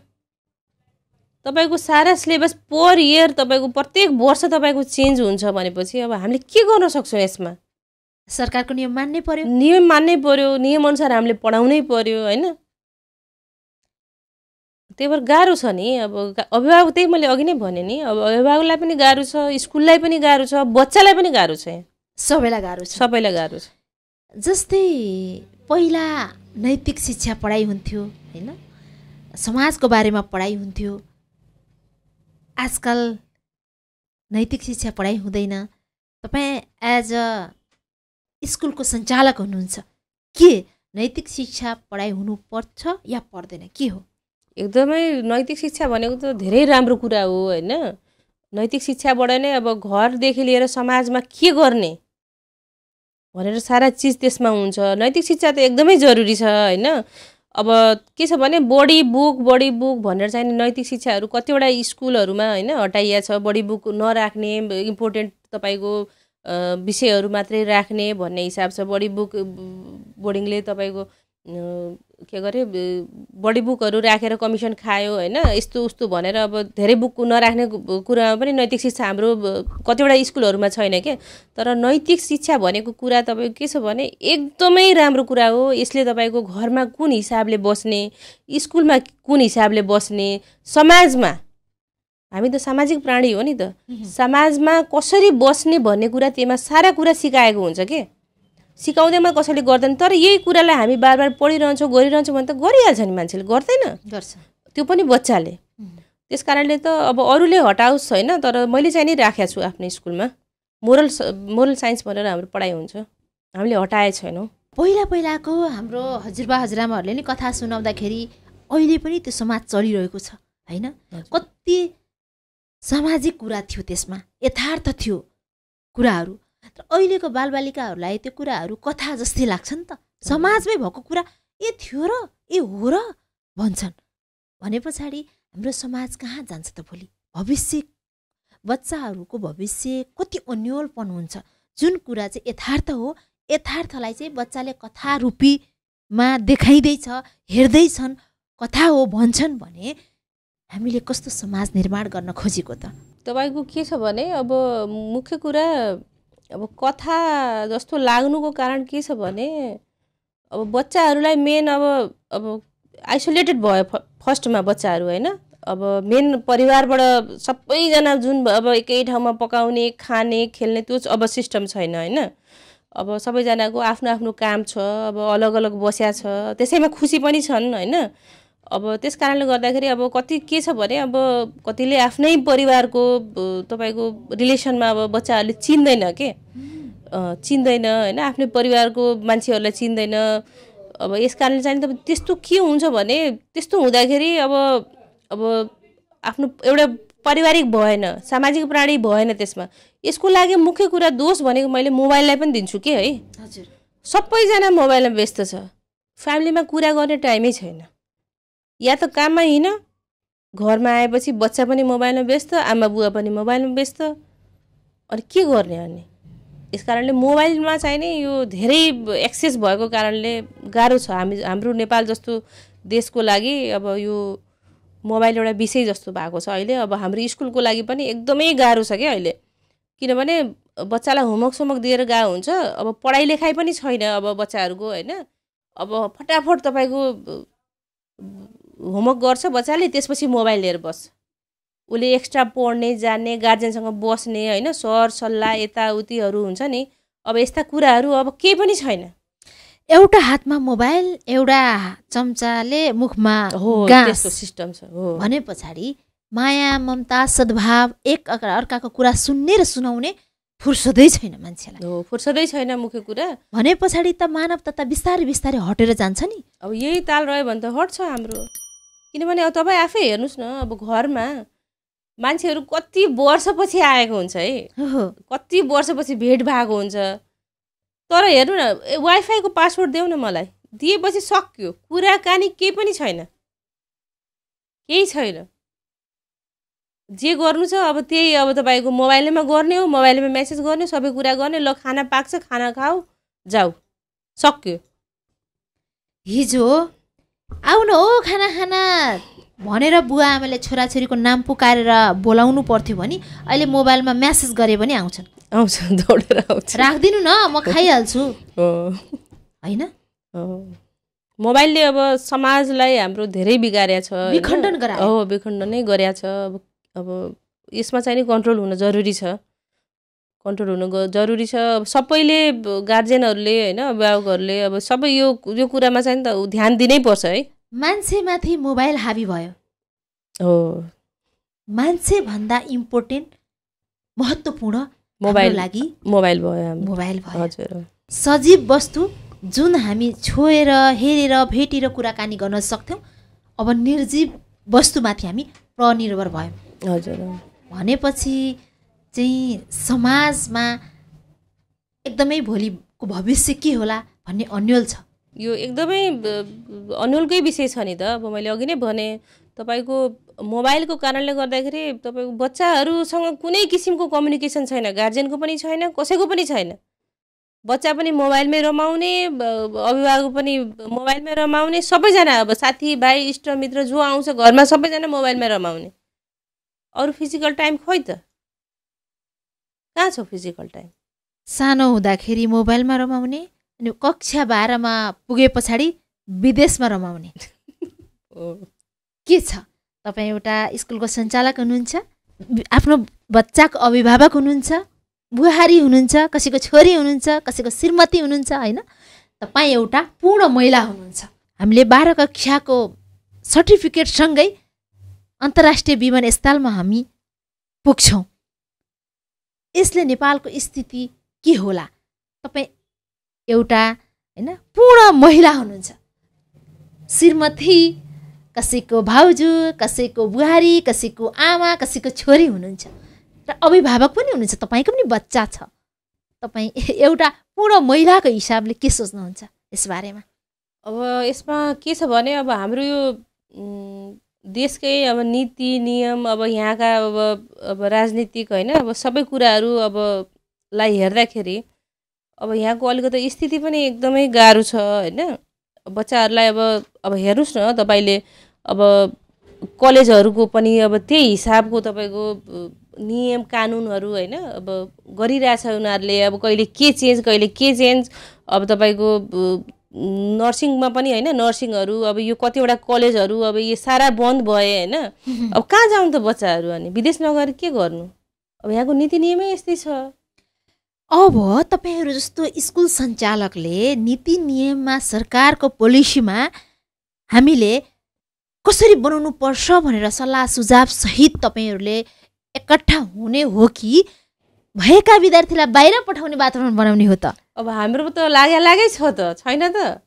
तपाईको सारा सिलेबस पर इयर तपाईको प्रत्येक वर्ष तपाईको चेन्ज हुन्छ भनेपछि अब हामीले के गर्न सक्छौं यसमा सरकारको नियम मान्नै पर्यो नियम अनुसार हामीले पढाउनै पर्यो हैन त्यही भएर गाह्रो छ नि अब अभिभावक त्यही मैले अघि नै भने नि अब अभिभावकलाई पनि गाह्रो छ स्कुललाई पनि गाह्रो छ बच्चालाई पनि गाह्रो छ सबैलाई गाह्रो छ जस्तै पहिला नैतिक शिक्षा पढाइ हुन्थ्यो हैन समाजको बारेमा पढाइ हुन्थ्यो आजकल नैतिक शिक्षा पढाइ हुँदैन तपाईँ एज अ स्कुलको सञ्चालक हुनुहुन्छ के नैतिक शिक्षा पढाइ हुनुपर्छ या पर्दैन के हो एकदमै नैतिक शिक्षा भनेको त धेरै राम्रो कुरा हो हैन नैतिक शिक्षाबाट नै अब घरदेखि लिएर समाजमा के गर्ने भनेर सारा चीज त्यसमा हुन्छ नैतिक शिक्षा त एकदमै जरुरी छ हैन अब के छ भने बडी बुक भनेर चाहिँ नैतिक शिक्षाहरू कतिवटा स्कुलहरूमा हैन हटाइया छ बडी बुक नराख्ने इम्पोर्टेन्ट तपाईको विषयहरू मात्रै राख्ने भन्ने हिसाब छ बडी बुक बोर्डिङले तपाईको के गरे बडी बुकहरू राखेर कमिसन खायो हैन यस्तो उस्तो भनेर अब धेरै बुक नराख्ने कुरामा पनि नैतिक शिक्षा हाम्रो कतिवटा स्कुलहरूमा छैन के तर नैतिक शिक्षा भनेको कुरा तपाईको के छ भने एकदमै राम्रो कुरा हो यसले तपाईको घरमा कुन हिसाबले बस्ने स्कुलमा कुन हिसाबले बस्ने समाजमा हामी त सामाजिक प्राणी हो नि त समाजमा कसरी बस्ने भन्ने कुरा त्यसमा सारा कुरा सिकाएको हुन्छ के सिकाउँदैमा कसैले गर्दैन तर यही कुरालाई हामी बार पढिरहन्छौँ गरिरहन्छौँ भने त गरिहाल्छ नि मान्छेले गर्दैन गर्छ त्यो पनि बच्चाले त्यसकारणले त अब अरूले हटाओस् हैन तर मैले चाहिँ नि राखेको छु आफ्नो स्कुलमा मोरल साइन्स भनेर हाम्रो पढाइ हुन्छ हामीले हटाए छैनौँ पहिलाको हाम्रो हजुरबा हजुरआमाहरूले नि कथा सुनाउँदाखेरि अहिले पनि त्यो समाज चलिरहेको छ हैन कति सामाजिक कुरा थियो त्यसमा यथार्थ थियो कुराहरू तर अहिलेको बालबालिकाहरूलाई त्यो कुराहरू कथा जस्तै लाग्छ नि त समाजमै भएको कुरा ए थियो र ए हो र भन्छन् भने पछाडि हाम्रो समाज कहाँ जान्छ त भोलि भविष्य बच्चाहरूको भविष्य कति अन्योलपन हुन्छ जुन कुरा चाहिँ यथार्थ हो यथार्थलाई चाहिँ बच्चाले कथा रूपीमा देखाइँदैछ हेर्दैछन् कथा हो भन्छन् भने हामीले कस्तो समाज निर्माण गर्न खोजेको त तपाईको के छ भने अब मुख्य कुरा अब कथा जस्तो लाग्नुको कारण के छ भने अब बच्चाहरूलाई मेन अब आइसोलेटेड भयो फर्स्टमा बच्चाहरू हैन अब मेन परिवारबाट सबैजना जुन अब एकै ठाउँमा पकाउने खाने खेल्ने त्यो अब सिस्टम छैन हैन अब सबैजनाको आफ्नो आफ्नो काम छ अब अलग अलग बस्या छ त्यसैमा खुसी पनि छन् हैन अब त्यस कारणले गर्दाखेरि अब कति के छ भने अब कतिले आफ्नै परिवारको तपाईको रिलेसनमा अब बच्चाहरूले चिन्दैन के चिन्दैन हैन आफ्नै परिवारको मान्छेहरूलाई चिन्दैन अब यस कारणले चाहिँ त त्यस्तो के हुन्छ भने त्यस्तो हुँदाखेरि अब आफ्नो एउटा पारिवारिक भएन सामाजिक प्राणी भएन त्यसमा यसको लागि मुख्य कुरा दोष भनेको मैले मोबाइललाई पनि दिन्छु के है हजुर सबैजना मोबाइलमा व्यस्त छ फ्यामिलीमा कुरा गर्ने टाइमै छैन या त काममा हिँड घरमा आएपछि बच्चा पनि मोबाइलमा व्यस्त आमा बुवा पनि मोबाइलमा व्यस्त अनि के गर्ने अनि यसकारणले मोबाइलमा चाहिँ नि यो धेरै एक्सेस भएको कारणले गाह्रो छ हाम्रो नेपाल जस्तो देशको लागि अब यो मोबाइल एउटा विषय जस्तो भएको छ अहिले अब हाम्रो स्कुलको लागि पनि एकदमै गाह्रो छ के अहिले किनभने बच्चालाई होमवर्क दिएर गएको हुन्छ अब पढाइ लेखाइ पनि छैन अब बच्चाहरूको हैन अब फटाफट तपाईको होमवर्क गर्छ बच्चाले त्यसपछि मोबाइल लिएर बस्छ उले एक्स्ट्रा पढ्ने जान्ने गार्जियनसँग बस्ने हैन सर सल्लाह यताउतिहरू हुन्छ नि अब यस्ता कुराहरू अब केही पनि छैन एउटा हातमा मोबाइल एउटा चम्चाले मुखमा गाँस सिस्टम छ भने पछाडि माया ममता सद्भाव एक अर्काको कुरा सुन्ने र सुनाउने फुर्सदै छैन मान्छेलाई। हो फुर्सदै छैन मुख्य कुरा भने पछाडि त मानवता त बिस्तारै बिस्तारै हटेर जान्छ नि। अब यही ताल रह्यो भने त हट्छ हाम्रो। किनभने अब तपाईँ आफै हेर्नुहोस् न, अब घरमा मान्छेहरू कति वर्षपछि आएको हुन्छ है, कति वर्षपछि भेट भएको हुन्छ, तर हेर्नु न वाइफाईको पासवर्ड देऊ न मलाई, दिएपछि सक्यो, कुराकानी केही पनि छैन, केही छैन। जे गर्नु छ अब त्यही अब तपाईँको मोबाइलैमा गर्ने हो, मोबाइलमा मेसेज गर्ने, सबै कुरा गर्ने, ल खाना पाक्छ खाना खाऊ जाऊ, सक्यो। हिजो आउ न हो खाना खाना भनेर बुवा आमाले छोराछोरीको नाम पुकारेर बोलाउनु पर्थ्यो भने अहिले मोबाइलमा मेसेज गरे पनि आउँछन् दौडेर आउँछ, राखिदिनु न म खाइहाल्छु होइन। मोबाइलले अब समाजलाई हाम्रो धेरै बिगारेको छ, विखण्डन गरायो। हो विखण्डनै गरेको छ। अब यसमा चाहिँ नि कन्ट्रोल हुन जरुरी छ, कन्ट्रोल हुनु जरुरी छ। अब सबैले गार्जेनहरूले होइन अभिभावकहरूले अब सबै यो कुरामा चाहिँ त ध्यान दिनै पर्छ है। मान्छेमाथि मोबाइल हाबी भयो। हो मान्छे भन्दा इम्पोर्टेन्ट महत्त्वपूर्ण मोबाइल लागि मोबाइल भयो, मोबाइल भयो। हजुर सजीव वस्तु जुन हामी छोएर हेरेर भेटेर कुराकानी गर्न सक्थ्यौँ, अब निर्जीव वस्तुमाथि हामी प्रनिर्भर भयौँ। हजुर भनेपछि चाहिँ समाजमा एकदमै भोलिको भविष्य के होला भन्ने अन्यल छ। यो एकदमै अन्यलकै विषय छ नि त। अब मैले अघि नै भने तपाईँको मोबाइलको कारणले गर्दाखेरि तपाईँको बच्चाहरूसँग कुनै किसिमको कम्युनिकेसन छैन, गार्जेनको पनि छैन, कसैको पनि छैन। बच्चा पनि मोबाइलमै रमाउने, अभिभावक पनि मोबाइलमै रमाउने, सबैजना अब साथीभाइ इष्टमित्र जो आउँछ घरमा सबैजना मोबाइलमै रमाउने। अरू फिजिकल टाइम खोइ त, कहाँ छ फिजिकल टाइम? सानो हुँदाखेरि मोबाइलमा रमाउने अनि कक्षा 12मा पुगे पछाडि विदेशमा रमाउने के छ? तपाईँ एउटा स्कुलको सञ्चालक हुनुहुन्छ, आफ्नो बच्चाको अभिभावक हुनुहुन्छ, बुहारी हुनुहुन्छ, कसैको छोरी हुनुहुन्छ, कसैको श्रीमती हुनुहुन्छ होइन, तपाईँ एउटा पूर्ण महिला हुनुहुन्छ। हामीले 12 कक्षाको सर्टिफिकेटसँगै अन्तर्राष्ट्रिय विमानस्थलमा हामी पुग्छौँ। यसले नेपालको स्थिति के होला? तपाईँ एउटा होइन पूर्ण महिला हुनुहुन्छ, श्रीमती, कसैको भाउजू, कसैको बुहारी, कसैको आमा, कसैको छोरी हुनुहुन्छ र अभिभावक पनि हुनुहुन्छ, तपाईँको पनि बच्चा छ। तपाईँ एउटा पूर्ण महिलाको हिसाबले के सोच्नुहुन्छ यसबारेमा? अब यसमा के छ भने अब हाम्रो यो देशकै अब नीति नियम, अब यहाँका अब राजनीतिक होइन अब सबै कुराहरू अब लाई हेर्दाखेरि अब यहाँको अलिकति स्थिति पनि एकदमै गाह्रो छ होइन। बच्चाहरूलाई अब हेर्नुहोस् न तपाईँले, अब कलेजहरूको पनि अब त्यही हिसाबको तपाईँको नियम कानुनहरू होइन अब गरिरहेछ उनीहरूले। अब कहिले के चेन्ज कहिले के चेन्ज। अब तपाईँको नर्सिङमा पनि होइन, नर्सिङहरू अब यो कतिवटा कलेजहरू अब यो सारा बन्द भए होइन। अब कहाँ जाउँ त बच्चाहरू? अनि विदेश नगएर के गर्नु? अब यहाँको नीति नियमै यस्तै छ। अब तपाईँहरू जस्तो स्कुल सञ्चालकले नीति नियममा सरकारको पोलिसीमा हामीले कसरी बनाउनु पर्छ भनेर सल्लाह सुझाव सहित तपाईँहरूले एकट्ठा हुने हो कि भएका विद्यार्थीलाई बाहिर पठाउने वातावरण बनाउने हो त? अब हाम्रो त लागै छ त, छैन त?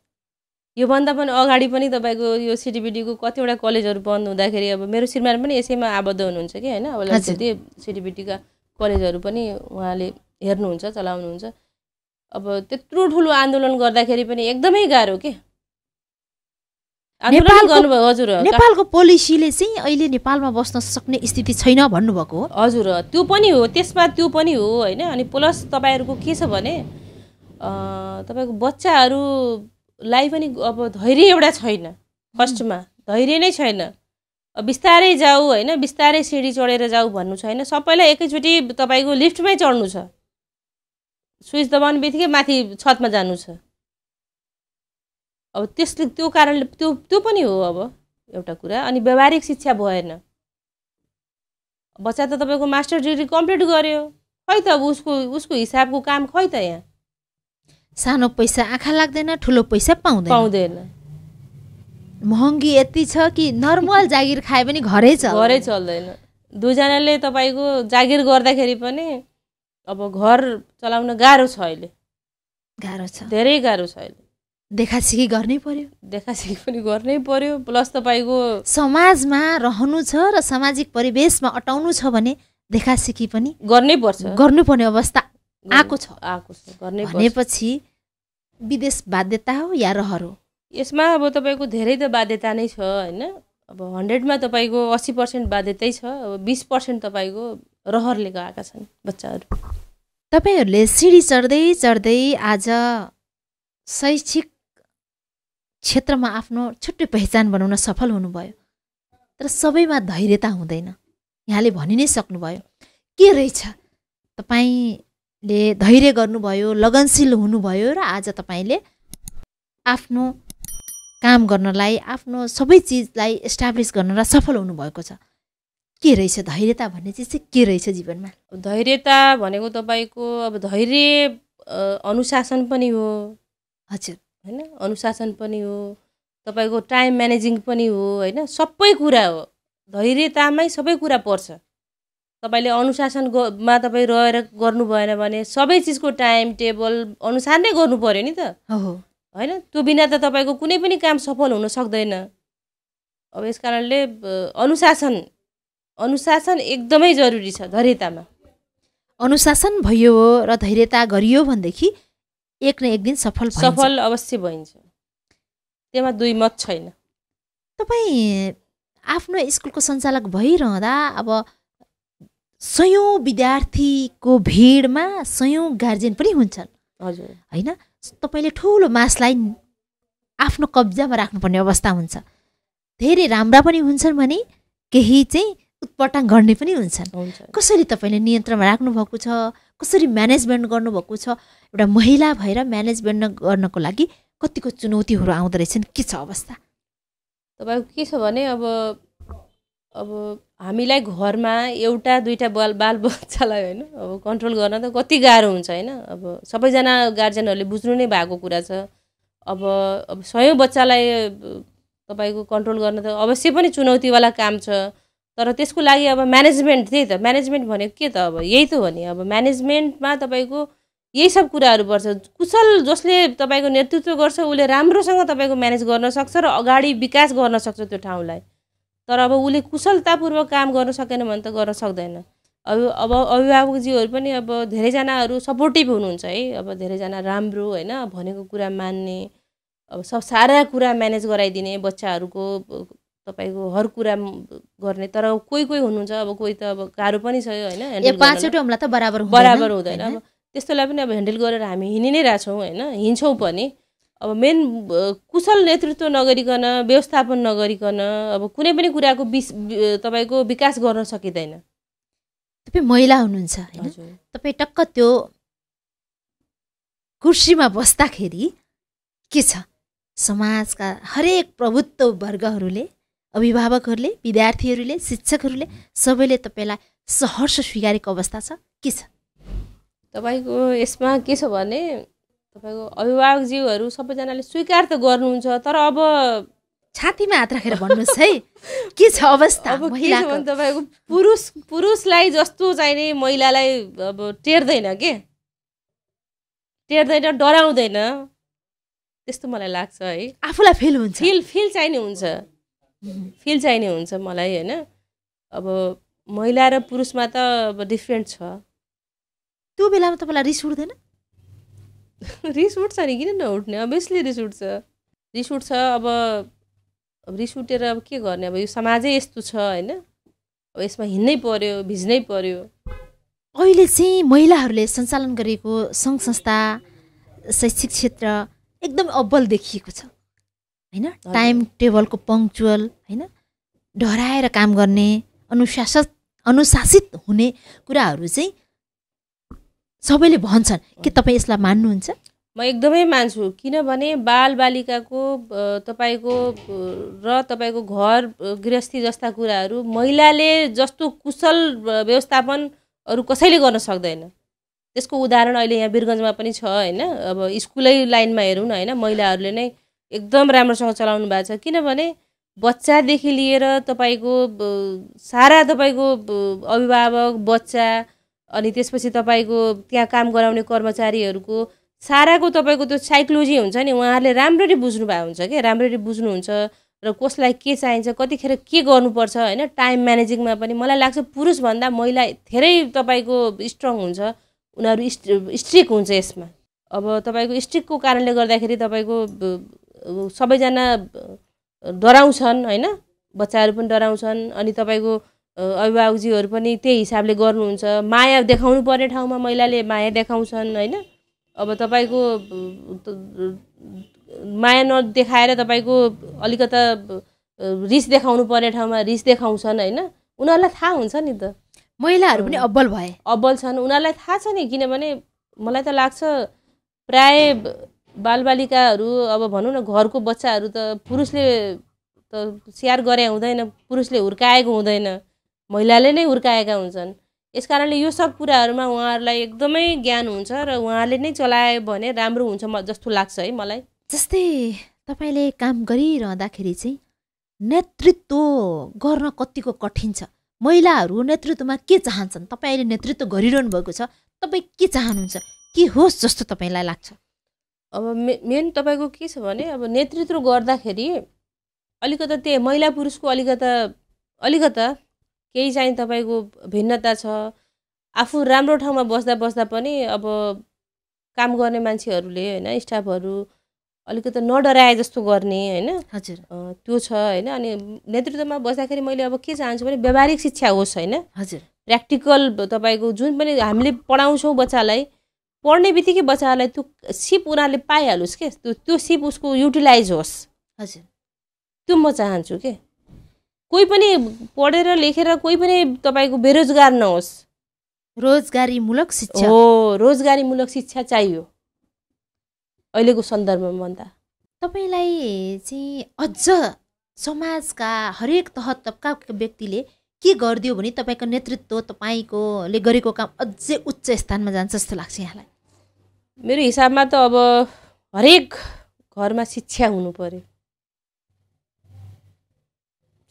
योभन्दा पनि अगाडि पनि तपाईँको यो सिटिबिटीको कतिवटा कलेजहरू बन्द हुँदाखेरि अब मेरो श्रीमान पनि यसैमा आबद्ध हुनुहुन्छ कि होइन। अब सिटिबिटीका कलेजहरू पनि उहाँले हेर्नुहुन्छ, चलाउनुहुन्छ। अब त्यत्रो ठुलो आन्दोलन गर्दाखेरि पनि एकदमै गाह्रो के आन्दोलन गर्नुभयो। हजुर नेपालको पोलिसीले चाहिँ अहिले नेपालमा बस्न सक्ने स्थिति छैन भन्नुभएको हो? हजुर त्यो पनि हो, त्यसमा त्यो पनि हो होइन। अनि प्लस तपाईँहरूको के छ भने तपाईँको बच्चाहरूलाई पनि अब धैर्य एउटा छैन, फर्स्टमा धैर्य नै छैन। बिस्तारै जाऊ होइन, बिस्तारै सिडी चढेर जाऊ भन्नु छैन, सबैलाई एकैचोटि तपाईँको लिफ्टमै चढ्नु छ, स्विच दबाउने बित्तिकै माथि छतमा जानु छ। अब त्यसले त्यो कारणले त्यो पनि हो अब एउटा कुरा। अनि व्यावहारिक शिक्षा भएन। बच्चा त तपाईँको मास्टर डिग्री कम्प्लिट गर्यो, खै त अब उसको हिसाबको काम खै त यहाँ? सानो पैसा आँखा लाग्दैन, ठुलो पैसा पाउँदैन। महँगी यति छ कि नर्मल जागिर खाए पनि घरै चल्दैन। दुईजनाले तपाईँको जागिर गर्दाखेरि पनि अब घर चलाउन गाह्रो छ अहिले, गाह्रो छ, धेरै गाह्रो छ अहिले। देखासिखी गर्नै पर्यो, देखासिखी पनि गर्नै पर्यो, प्लस तपाईँको समाजमा रहनु छ र सामाजिक परिवेशमा अटाउनु छ भने देखासिखी पनि गर्नै पर्छ, गर्नुपर्ने अवस्था आएको छ गर्नै पर्छ। भनेपछि विदेश बाध्यता हो या रहर हो? यसमा अब तपाईँको धेरै त बाध्यता नै छ होइन। अब 100मा तपाईँको 80% बाध्यतै छ, अब 20% तपाईँको रहरले गएका छन् बच्चाहरू। तपाईँहरूले सिडी चढ्दै चढ्दै आज शैक्षिक क्षेत्रमा आफ्नो छुट्टै पहिचान बनाउन सफल हुनुभयो, तर सबैमा धैर्यता हुँदैन। यहाँले भनि नै सक्नुभयो के रहेछ, तपाईँले धैर्य गर्नुभयो, लगनशील हुनुभयो र आज तपाईँले आफ्नो काम गर्नलाई, आफ्नो सबै चिजलाई एस्टाब्लिस गर्नलाई सफल हुनुभएको छ। के रहेछ धैर्यता भन्ने चिज चाहिँ के रहेछ जीवनमा? धैर्यता भनेको तपाईँको अब धैर्य अनुशासन पनि हो। हजुर होइन, अनुशासन पनि हो, तपाईँको टाइम म्यानेजिङ पनि हो होइन, सबै कुरा हो। धैर्यतामै सबै कुरा पर्छ। तपाईँले अनुशासनमा तपाईँ रहेर गर्नु भएन भने सबै चिजको टाइम टेबल अनुसार नै गर्नु पर्यो नि त होइन। त्यो बिना त तपाईँको कुनै पनि काम सफल हुन सक्दैन। अब यस कारणले अनुशासन एकदमै जरुरी छ धैर्यतामा। अनुशासन भयो र धैर्यता गरियो भनेदेखि एक न एक दिन सफल अवश्य भइन्छ, त्यसमा दुई मत छैन। तपाईँ आफ्नो स्कुलको सञ्चालक भइरहँदा अब सयौँ विद्यार्थीको भिडमा सयौँ गार्जियन पनि हुन्छन् हजुर होइन। तपाईँले ठुलो मासलाई आफ्नो कब्जामा राख्नुपर्ने अवस्था हुन्छ। धेरै राम्रा पनि हुन्छन् भने केही चाहिँ उत्पटाङ गर्ने पनि हुन्छन्। कसरी तपाईँले नियन्त्रणमा राख्नुभएको छ, कसरी म्यानेजमेन्ट गर्नुभएको छ? एउटा महिला भएर म्यानेजमेन्ट गर्नको लागि कतिको चुनौतीहरू आउँदो रहेछन्, के छ अवस्था? तपाईँको के छ भने अब हामीलाई घरमा एउटा दुईटा बाल बच्चालाई होइन अब कन्ट्रोल गर्न त कति गाह्रो हुन्छ होइन। अब सबैजना गार्जियनहरूले बुझ्नु नै भएको कुरा छ। अब 100 बच्चालाई तपाईँको कन्ट्रोल गर्न त अवश्य पनि चुनौतीवाला काम छ। तर त्यसको लागि अब म्यानेजमेन्ट, त्यही त म्यानेजमेन्ट भनेको के त अब यही त हो नि। अब म्यानेजमेन्टमा तपाईँको यही सब कुराहरू पर्छ। कुशल जसले तपाईँको नेतृत्व गर्छ उसले राम्रोसँग तपाईँको म्यानेज गर्न सक्छ र अगाडि विकास गर्न सक्छ त्यो ठाउँलाई। तर अब उसले कुशलतापूर्वक काम गर्न सकेन भने त गर्न सक्दैन। अब अभिभावकजीहरू पनि अब धेरैजनाहरू सपोर्टिभ हुनुहुन्छ है। अब धेरैजना राम्रो होइन, भनेको कुरा मान्ने, अब सारा कुरा म्यानेज गराइदिने, बच्चाहरूको तपाईँको हर कुरा गर्ने। तर कोही हुनुहुन्छ अब कोही त अब गाह्रो पनि छ होइन, पाँचवटा त बराबर हुँदैन। अब त्यस्तोलाई पनि अब ह्यान्डल गरेर हामी हिँडि नै रहेछौँ होइन, हिँड्छौँ पनि। अब मेन कुशल नेतृत्व नगरिकन, व्यवस्थापन नगरिकन अब कुनै पनि कुराको तपाईँको विकास गर्न सकिँदैन। तपाईँ महिला हुनुहुन्छ होइन, तपाईँ टक्क त्यो कुर्सीमा बस्दाखेरि के छ, समाजका हरेक प्रभुत्व वर्गहरूले, अभिभावकहरूले, विद्यार्थीहरूले, शिक्षकहरूले सबैले तपाईँलाई सहर्ष स्वीकारेको अवस्था छ, के छ? तपाईँको यसमा के छ भने तपाईँको अभिभावकज्यूहरू सबैजनाले स्वीकार त गर्नुहुन्छ, तर अब छातीमा हात राखेर भन्नुहोस् है, के छ अवस्था? अब के छ भने तपाईँको पुरुषलाई जस्तो चाहिने महिलालाई अब टेर्दैन, डराउँदैन, त्यस्तो मलाई लाग्छ है। आफूलाई फिल हुन्छ, फिल चाहिने हुन्छ मलाई होइन। अब महिला र पुरुषमा त अब डिफ्रेन्ट छ। त्यो बेलामा तपाईँलाई रिस उठ्दैन? रिस उठ्छ नि, किन नउठ्ने, अभियसली रिस उठ्छ। अब रिस उठेर अब के गर्ने, अब यो समाजै यस्तो छ होइन। अब यसमा हिँड्नै पर्यो, भिज्नै पर्यो। अहिले चाहिँ महिलाहरूले सञ्चालन गरेको सङ्घ संस्था, शैक्षिक क्षेत्र एकदम अब्बल देखिएको छ होइन। टाइम टेबलको पङ्क्चुअल होइन, डराएर काम गर्ने, अनुशासित हुने कुराहरू चाहिँ सबैले भन्छन्। के तपाईँ यसलाई मान्नुहुन्छ? म एकदमै मान्छु। किनभने बालबालिकाको तपाईँको घर गृहस्थी जस्ता कुराहरू महिलाले जस्तो कुशल व्यवस्थापन अरू कसैले गर्न सक्दैन। त्यसको उदाहरण अहिले यहाँ वीरगञ्जमा पनि छ हैन। अब स्कुलै लाइनमा हेरौँ न हैन, महिलाहरूले नै एकदम राम्रोसँग चलाउनु भएको छ। किनभने बच्चादेखि लिएर तपाईँको सारा तपाईँको अभिभावक, बच्चा, अनि त्यसपछि तपाईँको त्यहाँ काम गराउने कर्मचारीहरूको साराको तपाईँको त्यो साइकोलोजी हुन्छ नि, उहाँहरूले राम्ररी बुझ्नु भएको हुन्छ क्या, राम्ररी बुझ्नुहुन्छ र कसलाई के चाहिन्छ, कतिखेर के गर्नुपर्छ हैन। टाइम म्यानेजिङमा पनि मलाई लाग्छ पुरुषभन्दा महिला धेरै तपाईँको स्ट्रङ हुन्छ, उनीहरू स्ट्रिक हुन्छ यसमा। अब तपाईँको स्ट्रिकको कारणले गर्दाखेरि तपाईँको सबैजना डराउँछन् हैन, बच्चाहरू पनि डराउँछन्, अनि तपाईँको अभिभावकजीहरू पनि त्यही हिसाबले गर्नुहुन्छ। माया देखाउनु पर्ने ठाउँमा महिलाले माया देखाउँछन् हैन। अब तपाईँको माया नदेखाएर तपाईँको अलिकता रिस देखाउनु पर्ने ठाउँमा रिस देखाउँछन् हैन। उनीहरूलाई थाहा हुन्छ नि त, महिलाहरू पनि अब्बल भए, अब्बल छन्, उनीहरूलाई थाहा छ नि। किनभने मलाई त लाग्छ प्राय बालबालिकाहरू अब भनौँ न घरको बच्चाहरू त पुरुषले त स्याहार गरे हुँदैन, पुरुषले हुर्काएको हुँदैन, महिलाले नै हुर्काएका हुन्छन्। यसकारणले यो सब कुराहरूमा उहाँहरूलाई एकदमै ज्ञान हुन्छ र उहाँले नै चलायो भने राम्रो हुन्छ जस्तो लाग्छ है मलाई। जस्तै तपाईँले काम गरिरहँदाखेरि चाहिँ नेतृत्व गर्न कतिको कठिन छ? महिलाहरू नेतृत्वमा के चाहन्छन्? तपाईँ अहिले नेतृत्व गरिरहनु भएको छ, तपाईँ के चाहनुहुन्छ? के होस् जस्तो तपाईँलाई लाग्छ? अब मेन तपाईँको के छ भने अब नेतृत्व गर्दाखेरि अलिकता त्यही महिला पुरुषको अलिकता केही चाहिँ तपाईँको भिन्नता छ। आफू राम्रो ठाउँमा बस्दा पनि अब काम गर्ने मान्छेहरूले हैन, स्टाफहरू अलिकता नडराए जस्तो गर्ने हैन। हजुर, त्यो छ हैन। अनि नेतृत्वमा बस्दाखेरि मैले अब के चाहन्छु भने व्यावहारिक शिक्षा होस् हैन। हजुर, प्र्याक्टिकल तपाईँको जुन पनि हामीले पढाउँछौँ बच्चालाई, पढ्ने बित्तिकै बच्चाहरूलाई त्यो सिप उनीहरूले पाइहालोस् के, त्यो सिप उसको युटिलाइज होस्। हजुर, त्यो म चाहन्छु के। कोही पनि पढेर लेखेर कोही पनि तपाईँको बेरोजगार नहोस्। रोजगारीमूलक शिक्षा हो, रोजगारीमूलक शिक्षा चाहियो अहिलेको सन्दर्भमा भन्दा। तपाईँलाई चाहिँ अझ समाजका हरेक तह तबकाका व्यक्तिले के गरिदियो भने तपाईँको नेतृत्व, तपाईँकोले गरेको काम अझै उच्च स्थानमा जान्छ जस्तो लाग्छ यहाँलाई? मेरो हिसाबमा त अब हरेक घरमा शिक्षा हुनु पर्यो,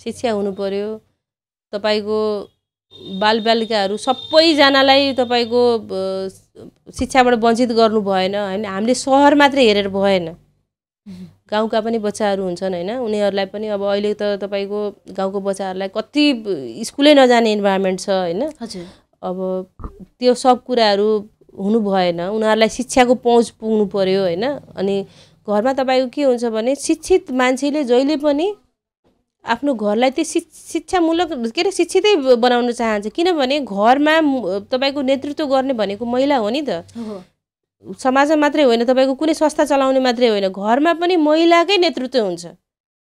शिक्षा हुनु पर्यो। तपाईँको बालबालिकाहरू सबैजनालाई तपाईँको शिक्षाबाट वञ्चित गर्नु भएन हैन। हामीले सहर मात्रै हेरेर भएन, गाउँका पनि बच्चाहरू हुन्छन् हैन। उनीहरूलाई पनि अब अहिले त तपाईँको गाउँको बच्चाहरूलाई कति स्कुलै नजाने इन्भाइरोमेन्ट छ हैन। हजुर, अब त्यो सब कुराहरू हुनु भएन, उनीहरूलाई शिक्षाको पहुँच पुग्नु पर्यो हैन। अनि घरमा तपाईँको के हुन्छ भने शिक्षित मान्छेले जहिले पनि आफ्नो घरलाई त्यो शिक्षामूलक के अरे शिक्षितै बनाउन चाहन्छ। किनभने घरमा तपाईँको नेतृत्व गर्ने भनेको महिला हो नि त। समाजमा मात्रै होइन, तपाईँको कुनै संस्था चलाउने मात्रै होइन, घरमा पनि महिलाकै नेतृत्व हुन्छ।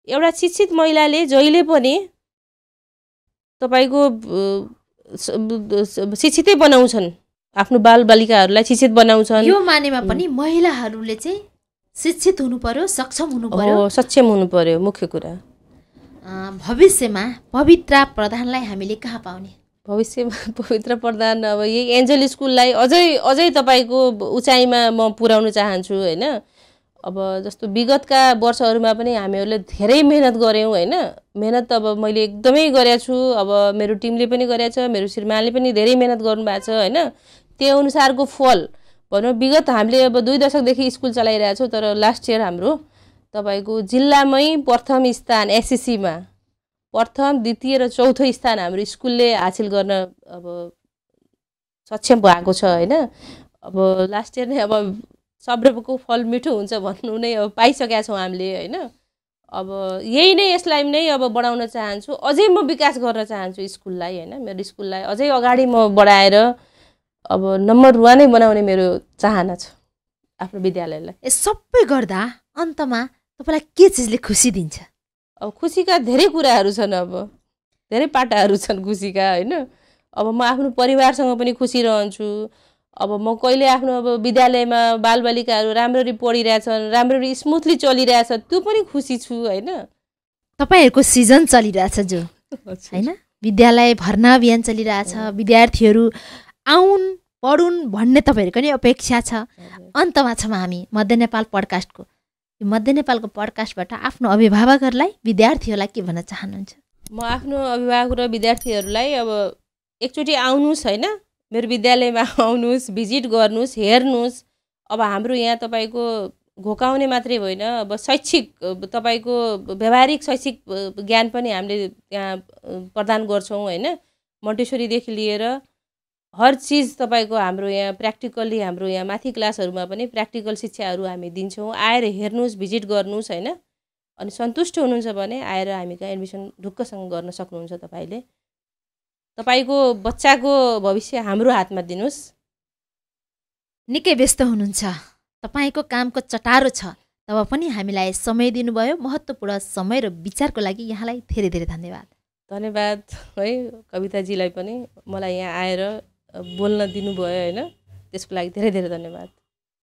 एउटा शिक्षित महिलाले जहिले पनि तपाईँको शिक्षितै बनाउँछन्, आफ्नो बालबालिकाहरूलाई शिक्षित बनाउँछन्। यो मानेमा पनि महिलाहरूले चाहिँ शिक्षित हुनु पर्यो, सक्षम हुनु पर्यो। सक्षम हुनु पर्यो मुख्य कुरा। भविष्यमा पवित्रा प्रधानलाई हामीले कहाँ पाउने? भविष्यमा पवित्र प्रधान अब यही एन्जल स्कुललाई अझै तपाईँको उचाइमा म पुर्याउन चाहन्छु हैन। अब जस्तो विगतका वर्षहरूमा पनि हामीहरूले धेरै मेहनत गऱ्यौँ हैन। मेहनत अब मैले एकदमै गरेको छु, अब मेरो टिमले पनि गरेको छ, मेरो श्रीमानले पनि धेरै मेहनत गर्नुभएको छ हैन। त्यही अनुसारको फल भनौँ विगत हामीले अब 2 दशकदेखि स्कुल चलाइरहेको छौँ, तर लास्ट इयर हाम्रो तपाईँको जिल्लामै प्रथम स्थान एसएससीमा प्रथम, द्वितीय र चौथो स्थान हाम्रो स्कुलले हासिल गर्न अब सक्षम भएको छ हैन। अब लास्ट इयर नै अब सब्रको फल मिठो हुन्छ भन्नु नै अब पाइसकेका छौँ हामीले हैन। अब यही नै यसलाई नै अब बढाउन चाहन्छु, अझै म विकास गर्न चाहन्छु स्कुललाई हैन। मेरो स्कुललाई अझै अगाडि म बढाएर अब नम्बर 1 नै बनाउने मेरो चाहना छ आफ्नो विद्यालयलाई। यो सबै गर्दा अन्तमा तपाईलाई के चिजले खुसी दिन्छ? अब खुसीका धेरै कुराहरू छन्, अब धेरै पाटाहरू छन् खुसीका हैन। अब म आफ्नो परिवारसँग पनि खुसी रहन्छु। अब म कहिले आफ्नो अब विद्यालयमा बालबालिकाहरू राम्ररी पढिरहेछन्, राम्ररी स्मुथली चलिरहेछ, त्यो पनि खुसी छु हैन। तपाईहरुको सिजन चलिरहेछ जो हैन, विद्यालय भर्ना अभियान चलिरहेछ, विद्यार्थीहरू आउन पढुन् भन्ने तपाईँहरूको नि अपेक्षा छ। अन्तमा छौँ हामी मध्य नेपाल पडकास्टको। यो मध्य नेपालको पडकास्टबाट आफ्नो अभिभावकहरूलाई विद्यार्थीहरूलाई के भन्न चाहनुहुन्छ? म आफ्नो अभिभावक र विद्यार्थीहरूलाई अब एकचोटि आउनुहोस् होइन, मेरो विद्यालयमा आउनुहोस्, भिजिट गर्नुहोस्, हेर्नुहोस्। अब हाम्रो यहाँ तपाईँको घोकाउने मात्रै होइन, अब शैक्षिक तपाईँको व्यावहारिक शैक्षिक ज्ञान पनि हामीले यहाँ प्रदान गर्छौँ होइन। मोन्टेसरीदेखि लिएर हर चिज तपाईँको हाम्रो यहाँ प्र्याक्टिकल्ली हाम्रो यहाँ माथि क्लासहरूमा पनि प्र्याक्टिकल शिक्षाहरू हामी दिन्छौँ। आएर हेर्नुहोस्, भिजिट गर्नुहोस् होइन। अनि सन्तुष्ट हुनुहुन्छ भने आएर हामी कहाँ एडमिसन ढुक्कसँग गर्न सक्नुहुन्छ। तपाईँको बच्चाको भविष्य हाम्रो हातमा दिनुहोस्। निकै व्यस्त हुनुहुन्छ, तपाईँको कामको चटारो छ, तब पनि हामीलाई समय दिनुभयो। महत्त्वपूर्ण समय र विचारको लागि यहाँलाई धेरै धेरै धन्यवाद। धन्यवाद है कविताजीलाई पनि मलाई यहाँ आएर बोल्न दिनुभयो होइन, त्यसको लागि धेरै धेरै धन्यवाद।